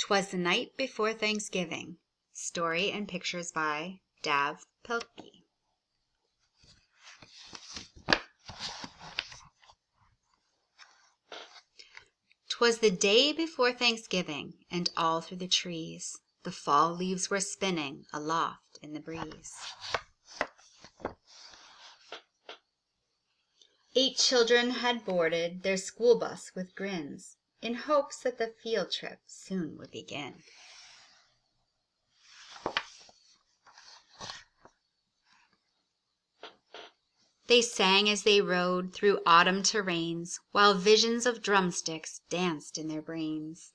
'Twas the night before Thanksgiving. Story and pictures by Pilkey. 'Twas the day before Thanksgiving, and all through the trees the fall leaves were spinning aloft in the breeze. 8 children had boarded their school bus with grins, in hopes that the field trip soon would begin. They sang as they rode through autumn terrains, while visions of drumsticks danced in their brains.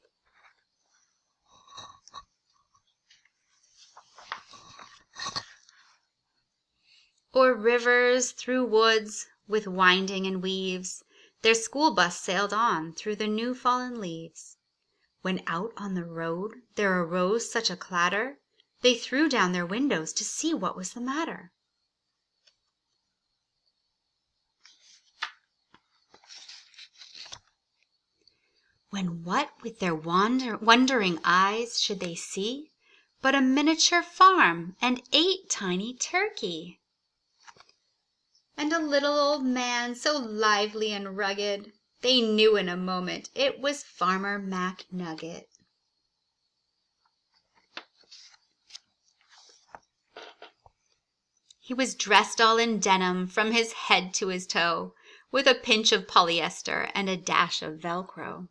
O'er rivers, through woods, with winding and weaves, their school bus sailed on through the new fallen leaves. When out on the road there arose such a clatter, they threw down their windows to see what was the matter. When what with their wondering eyes should they see but a miniature farm and 8 tiny turkey, and a little old man so lively and rugged, they knew in a moment it was Farmer McNugget. He was dressed all in denim from his head to his toe, with a pinch of polyester and a dash of Velcro.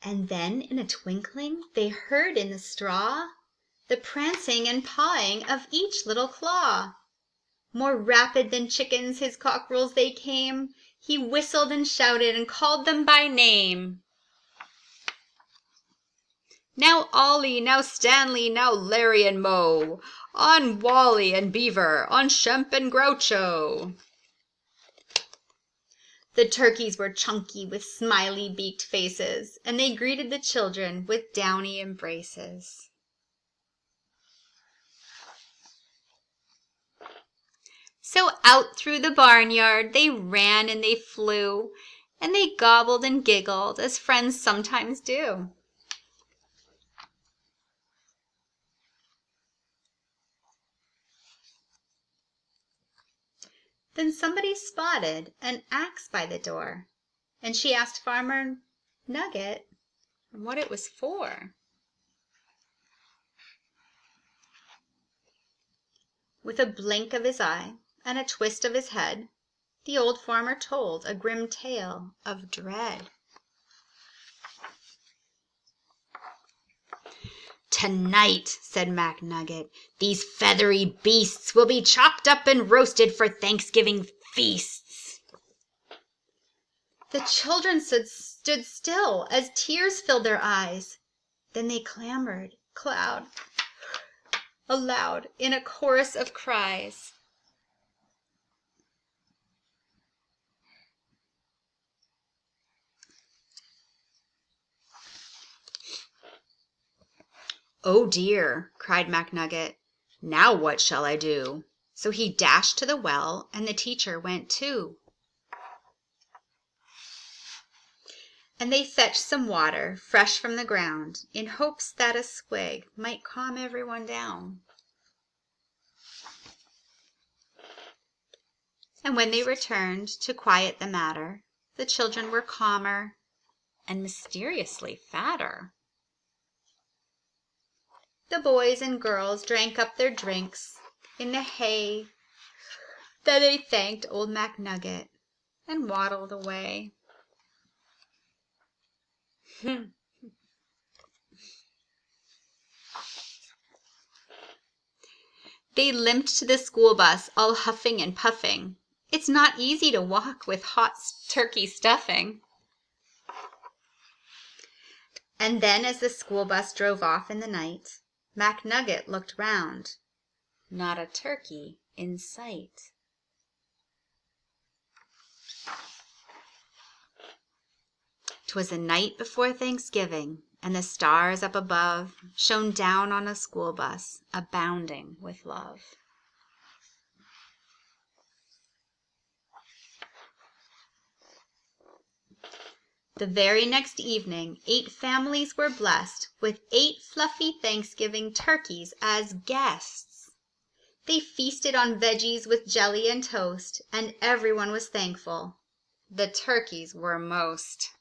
And then in a twinkling they heard in the straw the prancing and pawing of each little claw. More rapid than chickens his cockerels they came. He whistled and shouted and called them by name. Now Ollie, now Stanley, now Larry and Moe, on Wally and Beaver, on Shemp and Groucho. The turkeys were chunky with smiley beaked faces, and they greeted the children with downy embraces. So out through the barnyard they ran and they flew, and they gobbled and giggled as friends sometimes do. Then somebody spotted an axe by the door, and she asked Farmer Nugget what it was for. With a blink of his eye and a twist of his head, the old farmer told a grim tale of dread. "Tonight," said McNugget, "these feathery beasts will be chopped up and roasted for Thanksgiving feasts." The children stood still as tears filled their eyes. Then they clamored aloud in a chorus of cries. "Oh dear," cried McNugget, "now what shall I do?" So he dashed to the well, and the teacher went too. And they fetched some water fresh from the ground, in hopes that a swig might calm everyone down. And when they returned to quiet the matter, the children were calmer and mysteriously fatter. The boys and girls drank up their drinks in the hay. Then they thanked old McNugget and waddled away. They limped to the school bus, all huffing and puffing. It's not easy to walk with hot turkey stuffing. And then as the school bus drove off in the night, McNugget looked round. Not a turkey in sight. 'Twas the night before Thanksgiving, and the stars up above shone down on a school bus abounding with love. The very next evening 8 families were blessed with 8 fluffy Thanksgiving turkeys as guests. They feasted on veggies with jelly and toast, and everyone was thankful. The turkeys were most.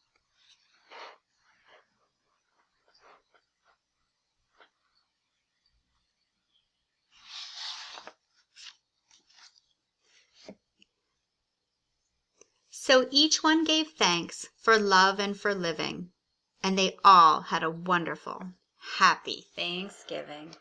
So each one gave thanks for love and for living, and they all had a wonderful, happy Thanksgiving.